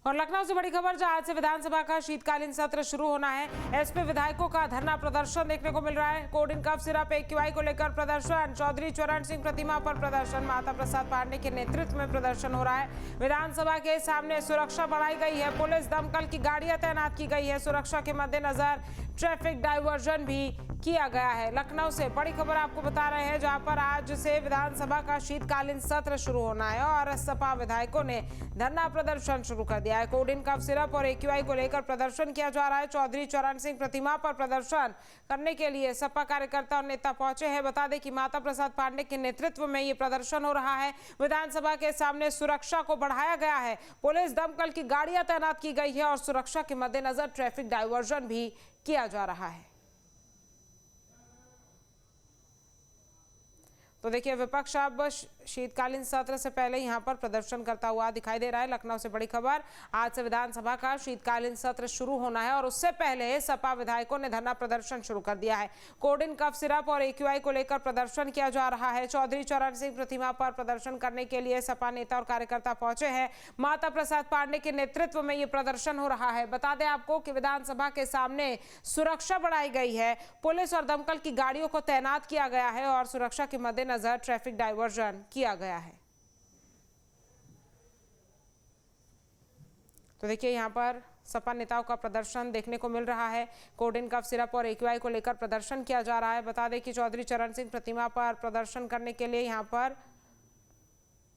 और लखनऊ से बड़ी खबर, जहां आज से विधानसभा का शीतकालीन सत्र शुरू होना है। एसपी विधायकों का धरना प्रदर्शन देखने को मिल रहा है। Cold drink cough syrup AQI को लेकर प्रदर्शन, चौधरी चरण सिंह प्रतिमा पर प्रदर्शन, माता प्रसाद पांडे के नेतृत्व में प्रदर्शन हो रहा है। विधानसभा के सामने सुरक्षा बढ़ाई गई है, पुलिस दमकल की गाड़ियां तैनात की गई है। सुरक्षा के मद्देनजर ट्रैफिक डायवर्जन भी किया गया है। लखनऊ से बड़ी खबर आपको बता रहे हैं, जहां पर आज से विधानसभा का शीतकालीन सत्र शुरू होना है और सपा विधायकों ने धरना प्रदर्शन शुरू कर दिया है। कोल्ड ड्रिंक कफ सिरप और एक्यूआई को लेकर प्रदर्शन किया जा रहा है। चौधरी चरण सिंह प्रतिमा पर प्रदर्शन करने के लिए सपा कार्यकर्ता और नेता पहुंचे हैं। बता दें कि माता प्रसाद पांडे के नेतृत्व में ये प्रदर्शन हो रहा है। विधानसभा के सामने सुरक्षा को बढ़ाया गया है, पुलिस दमकल की गाड़ियां तैनात की गई है और सुरक्षा के मद्देनजर ट्रैफिक डायवर्जन भी किया जा रहा है। तो देखिए, विपक्ष अब शीतकालीन सत्र से पहले यहां पर प्रदर्शन करता हुआ दिखाई दे रहा है। लखनऊ से बड़ी खबर, आज से विधानसभा का शीतकालीन सत्र शुरू होना है और उससे पहले सपा विधायकों ने धरना प्रदर्शन शुरू कर दिया है। कोल्ड ड्रिंक कफ सिरप और एक्यूआई को लेकर प्रदर्शन किया जा रहा है। चौधरी चरण सिंह प्रतिमा पर प्रदर्शन करने के लिए सपा नेता और कार्यकर्ता पहुंचे हैं। माता प्रसाद पांडे के नेतृत्व में ये प्रदर्शन हो रहा है। बता दें आपको कि विधानसभा के सामने सुरक्षा बढ़ाई गई है, पुलिस और दमकल की गाड़ियों को तैनात किया गया है और सुरक्षा के मद्देनजर ट्रैफिक डायवर्जन किया गया है। तो देखिए, यहां पर सपा नेताओं का प्रदर्शन देखने को मिल रहा है। कोल्ड ड्रिंक कफ सिरप और एक्यूआई को लेकर प्रदर्शन किया जा रहा है। बता दें कि चौधरी चरण सिंह प्रतिमा पर प्रदर्शन करने के लिए यहां पर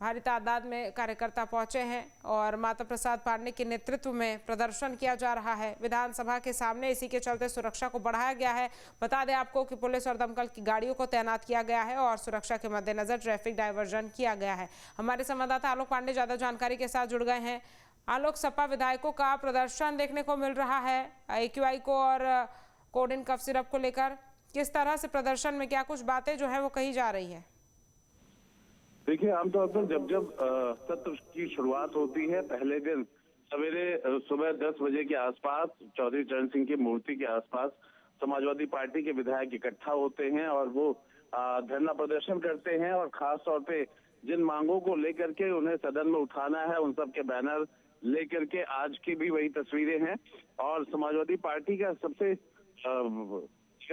भारी तादाद में कार्यकर्ता पहुंचे हैं और माता प्रसाद पांडे के नेतृत्व में प्रदर्शन किया जा रहा है विधानसभा के सामने। इसी के चलते सुरक्षा को बढ़ाया गया है। बता दें आपको कि पुलिस और दमकल की गाड़ियों को तैनात किया गया है और सुरक्षा के मद्देनजर ट्रैफिक डायवर्जन किया गया है। हमारे संवाददाता आलोक पांडे ज्यादा जानकारी के साथ जुड़ गए हैं। आलोक, सपा विधायकों का प्रदर्शन देखने को मिल रहा है एक्यूआई को और कोल्ड ड्रिंक कफ सिरप को लेकर, किस तरह से प्रदर्शन में क्या कुछ बातें जो है वो कही जा रही है? देखिए, आमतौर पर जब सत्र की शुरुआत होती है, पहले दिन सवेरे सुबह 10 बजे के आसपास चौधरी चरण सिंह की मूर्ति के आसपास समाजवादी पार्टी के विधायक इकट्ठा होते हैं और वो धरना प्रदर्शन करते हैं और खास तौर पे जिन मांगों को लेकर के उन्हें सदन में उठाना है उन सब के बैनर लेकर के, आज की भी वही तस्वीरें हैं। और समाजवादी पार्टी का सबसे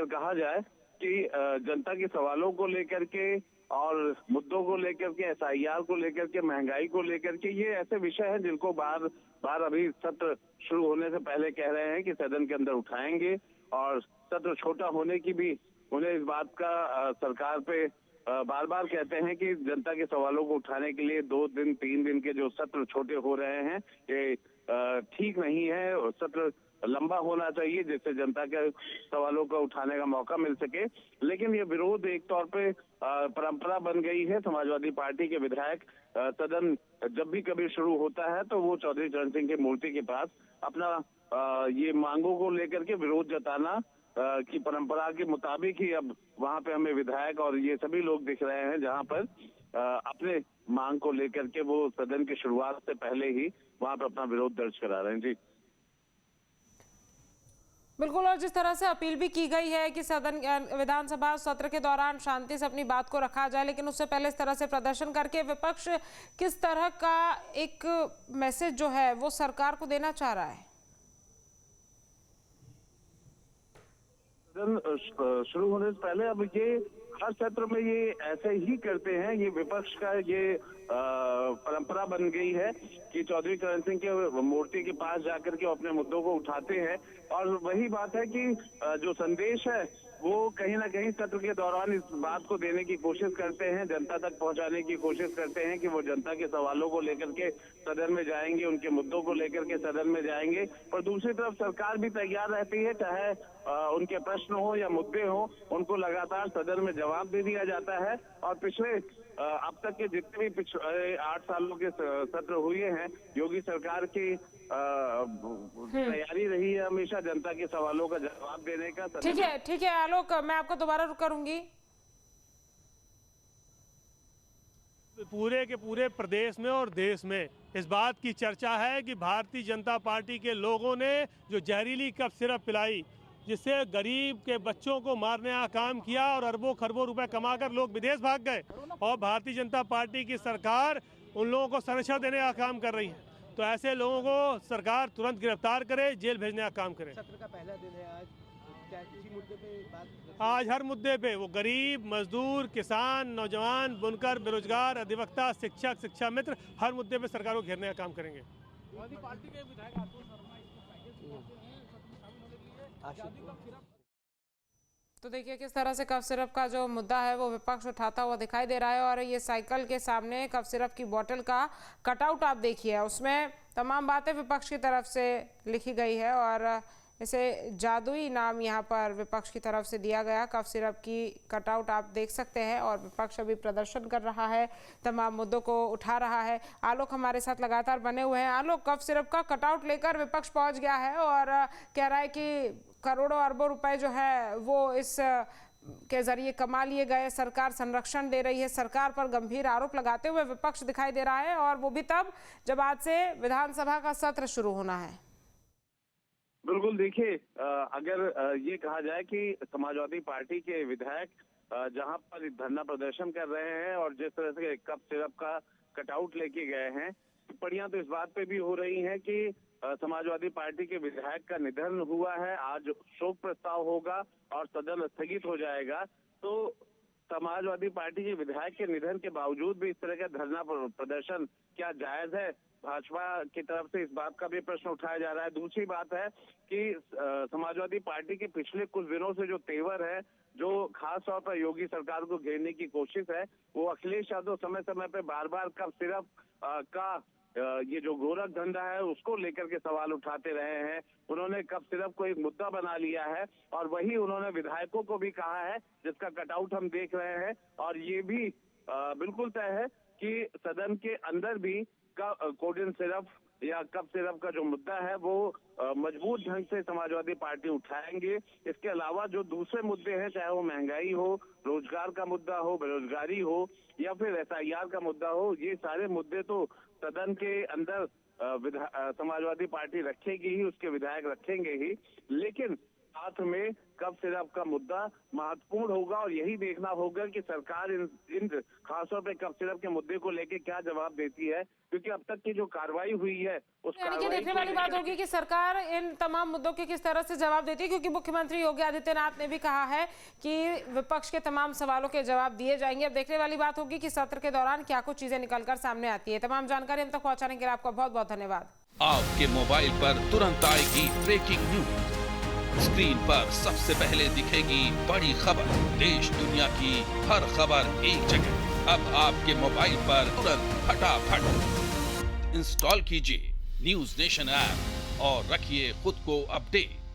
कहा जाए कि जनता के सवालों को लेकर के और मुद्दों को लेकर के, एसआईआर को लेकर के, महंगाई को लेकर के, ये ऐसे विषय हैं जिनको बार बार अभी सत्र शुरू होने से पहले कह रहे हैं कि सदन के अंदर उठाएंगे। और सत्र छोटा होने की भी उन्हें इस बात का सरकार पे बार बार कहते हैं कि जनता के सवालों को उठाने के लिए 2 दिन 3 दिन के जो सत्र छोटे हो रहे हैं ये ठीक नहीं है। सत्र लंबा होना चाहिए जिससे जनता के सवालों को उठाने का मौका मिल सके। लेकिन ये विरोध एक तौर पे परंपरा बन गई है। समाजवादी पार्टी के विधायक सदन जब भी कभी शुरू होता है तो वो चौधरी चरण सिंह की मूर्ति के पास अपना ये मांगों को लेकर के विरोध जताना की परंपरा के मुताबिक ही अब वहां पे हमें विधायक और ये सभी लोग दिख रहे हैं, जहां पर अपने मांग को लेकर के वो सदन की शुरुआत से पहले ही वहां पर अपना विरोध दर्ज करा रहे हैं। जी बिल्कुल, और जिस तरह से अपील भी की गई है कि सदन विधानसभा सत्र के दौरान शांति से अपनी बात को रखा जाए, लेकिन उससे पहले इस तरह से प्रदर्शन करके विपक्ष किस तरह का एक मैसेज जो है वो सरकार को देना चाह रहा है? सदन शुरू होने से पहले अब ये हर सत्र में ये ऐसे ही करते हैं। ये विपक्ष का ये परंपरा बन गई है कि चौधरी चरण सिंह के मूर्ति के पास जाकर के अपने मुद्दों को उठाते हैं। और वही बात है कि जो संदेश है वो कहीं ना कहीं सत्र के दौरान इस बात को देने की कोशिश करते हैं, जनता तक पहुंचाने की कोशिश करते हैं कि वो जनता के सवालों को लेकर के सदन में जाएंगे, उनके मुद्दों को लेकर के सदन में जाएंगे। पर दूसरी तरफ सरकार भी तैयार रहती है, चाहे उनके प्रश्न हो या मुद्दे हो, उनको लगातार सदन में जवाब दे दिया जाता है। और पिछले अब तक के जितने भी पिछले 8 सालों के सत्र हुए हैं, योगी सरकार की तैयारी रही है हमेशा जनता के सवालों का जवाब देने का। ठीक है आलोक, मैं आपको दोबारा रुक करूंगी। पूरे के पूरे प्रदेश में और देश में इस बात की चर्चा है कि भारतीय जनता पार्टी के लोगों ने जो जहरीली कफ सिरप पिलाई, जिससे गरीब के बच्चों को मारने का काम किया और अरबों खरबों रुपए कमाकर लोग विदेश भाग गए, और भारतीय जनता पार्टी की सरकार उन लोगों को संरक्षण देने का काम कर रही है। तो ऐसे लोगों को सरकार तुरंत गिरफ्तार करे, जेल भेजने का काम करे। सत्र का पहला दिन है आज, क्या किसी मुद्दे पे बात? आज हर मुद्दे पे वो गरीब, मजदूर, किसान, नौजवान, बुनकर, बेरोजगार, अधिवक्ता, शिक्षक, शिक्षा मित्र, हर मुद्दे पे सरकार को घेरने का काम करेंगे। पार्टी के विधायक आशुतोष शर्मा इसको पैकेज पहुंचे हैं सत्र में शामिल होने के लिए। आजादी का खिलाफ तो देखिए किस तरह से कफ सिरप का जो मुद्दा है वो विपक्ष उठाता हुआ दिखाई दे रहा है। और ये साइकिल के सामने कफ सिरप की बोतल का कटआउट आप देखिए, उसमें तमाम बातें विपक्ष की तरफ से लिखी गई है और इसे जादुई नाम यहाँ पर विपक्ष की तरफ से दिया गया। कफ सिरप की कटआउट आप देख सकते हैं और विपक्ष अभी प्रदर्शन कर रहा है, तमाम मुद्दों को उठा रहा है। आलोक हमारे साथ लगातार बने हुए हैं। आलोक, कफ सिरप का कटआउट लेकर विपक्ष पहुंच गया है और कह रहा है कि करोड़ों अरबों रुपए जो है वो इस के जरिए कमा लिए गए, सरकार संरक्षण दे रही है। सरकार पर गंभीर आरोप लगाते हुए विपक्ष दिखाई दे रहा है और वो भी तब जब आज से विधानसभा का सत्र शुरू होना है। बिल्कुल, देखिए अगर ये कहा जाए कि समाजवादी पार्टी के विधायक जहां पर धरना प्रदर्शन कर रहे हैं और जिस तरह से कप सिरप का कटआउट लेके गए हैं, टिप्पणियां तो इस बात पे भी हो रही हैं कि समाजवादी पार्टी के विधायक का निधन हुआ है, आज शोक प्रस्ताव होगा और सदन स्थगित हो जाएगा। तो समाजवादी पार्टी के विधायक के निधन के बावजूद भी इस तरह का धरना प्रदर्शन क्या जायज है? भाजपा की तरफ से इस बात का भी प्रश्न उठाया जा रहा है। दूसरी बात है कि समाजवादी पार्टी के पिछले कुछ दिनों से जो तेवर है, जो खास तौर पर योगी सरकार को घेरने की कोशिश है, वो अखिलेश यादव समय समय पे बार बार कप सिरप का ये जो गोरख धंधा है उसको लेकर के सवाल उठाते रहे हैं। उन्होंने कप सिरप को एक मुद्दा बना लिया है और वही उन्होंने विधायकों को भी कहा है, जिसका कटआउट हम देख रहे हैं। और ये भी बिल्कुल तय है कि सदन के अंदर भी कोडिन सिरप या कप सिरप का जो मुद्दा है वो मजबूत ढंग से समाजवादी पार्टी उठाएंगे। इसके अलावा जो दूसरे मुद्दे हैं, चाहे वो महंगाई हो, रोजगार का मुद्दा हो, बेरोजगारी हो या फिर SIR का मुद्दा हो, ये सारे मुद्दे तो सदन के अंदर समाजवादी पार्टी रखेगी ही, उसके विधायक रखेंगे ही। लेकिन साथ में कप सिरप का मुद्दा महत्वपूर्ण होगा और यही देखना होगा कि सरकार इन खासतौर पे कप सिरप के मुद्दे को लेके क्या जवाब देती है, क्योंकि अब तक की जो कार्रवाई हुई है उस यानी कि देखने वाली बात होगी कि सरकार इन तमाम मुद्दों के किस तरह से जवाब देती है, क्योंकि मुख्यमंत्री योगी आदित्यनाथ ने भी कहा है कि विपक्ष के तमाम सवालों के जवाब दिए जाएंगे। अब देखने वाली बात होगी कि सत्र के दौरान क्या कुछ चीजें निकलकर सामने आती है। तमाम जानकारी हम तक पहुंचाने के लिए आपका बहुत बहुत धन्यवाद। आपके मोबाइल पर तुरंत आएगी ब्रेकिंग न्यूज, स्क्रीन पर सबसे पहले दिखेगी बड़ी खबर, देश दुनिया की हर खबर एक जगह। अब आपके मोबाइल पर तुरंत फटाफट इंस्टॉल कीजिए न्यूज़ नेशन ऐप और रखिए खुद को अपडेट।